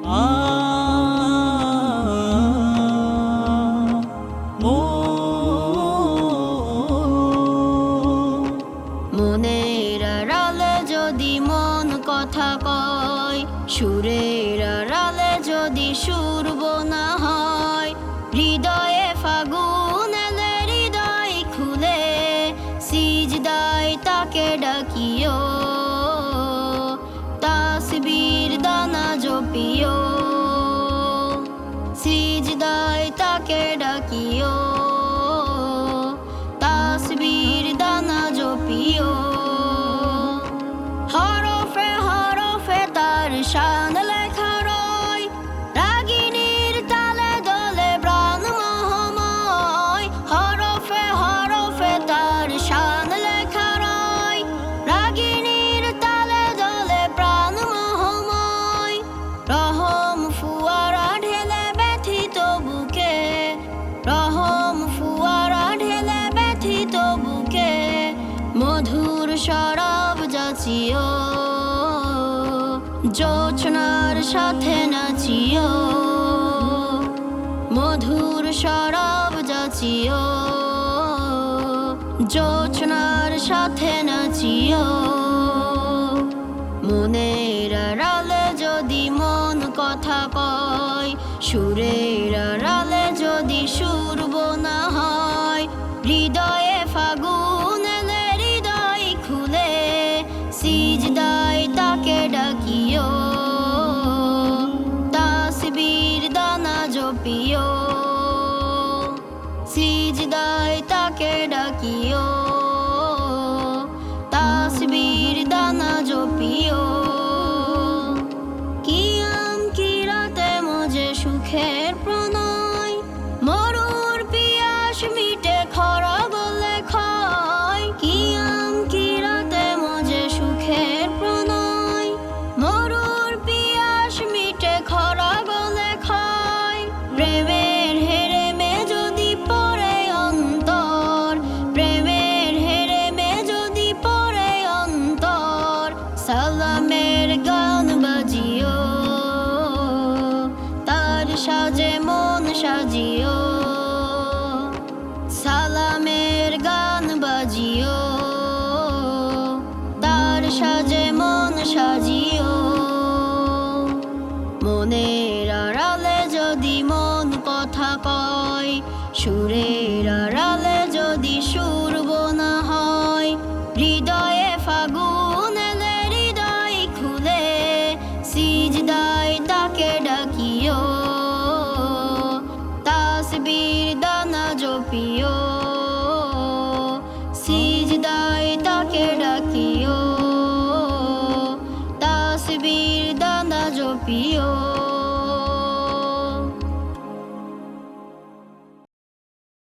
আ ও মনের আড়ালে যদি মন কথা কয়, সুরের আড়ালে যদি সুর বোনা হয়, হৃদয়ে ফাগুন এলে হৃদয় খুলে সিজদায় তাকে ডাকিও, তাসবির দানা জপিও, সিজদায় তাকে ডাকিও, তাসবির দানা জপিও। হরফে হরফে তার শান লেখা রয়, রাগিনীর তালে দোলে প্রাণ মোহময়। হরফে হরফে তার শান লেখা রয়, রাগিনীর তালে দোলে প্রাণ মোহময়। রহম ফুয়ারা ঢেলে ব্যথিত বুকে, রহম ফুয়ারা ঢেলে ব্যথিত বুকে, মধুর শরাব যাচিও, জোছনার সাথে নাচিও, মধুর শরাব যাচিও, জোছনার সাথে নাচিও। মনের আড়ালে যদি মন কথা কয়, সুরের আড়ালে যদি সুর বোনা হয়, হৃদয়ে ফাগুন এলে হৃদয় খুলে সিজদায় তাকে ডাকিও, তাসবির দানা জপিও, সিজদায় তাকে ডাকিও, তাসবির দানা জপিও। কিয়াম কিরাতে মজে সুখের প্রণয়, মরুর পিয়াস মিটে খরা গলে ক্ষয়। কিয়াম কিরাতে মজে সুখের প্রণয়, মরুর পিয়াস মিটে খরা গলে ক্ষয়। প্রেমের হেরেমে যদি পড়ে অন্তর, প্রেমের হেরেমে যদি পড়ে অন্তর, সালামের গান বাজিও, তার সাজে মন সাজিও, সালামের গান বাজিও, তার সাজে মন সাজিও। মনের আড়ালে যদি মন কথা কয়, সুরের আড়ালে যদি সুর বোনা হয়, হৃদয়ে ফাগুন এলে হৃদয় খুলে সিজদায় তাকে ডাকিও, তাসবির দানা জপিও, সিজদায় তাকে ডাকিও, তাসবির দানা জপিও।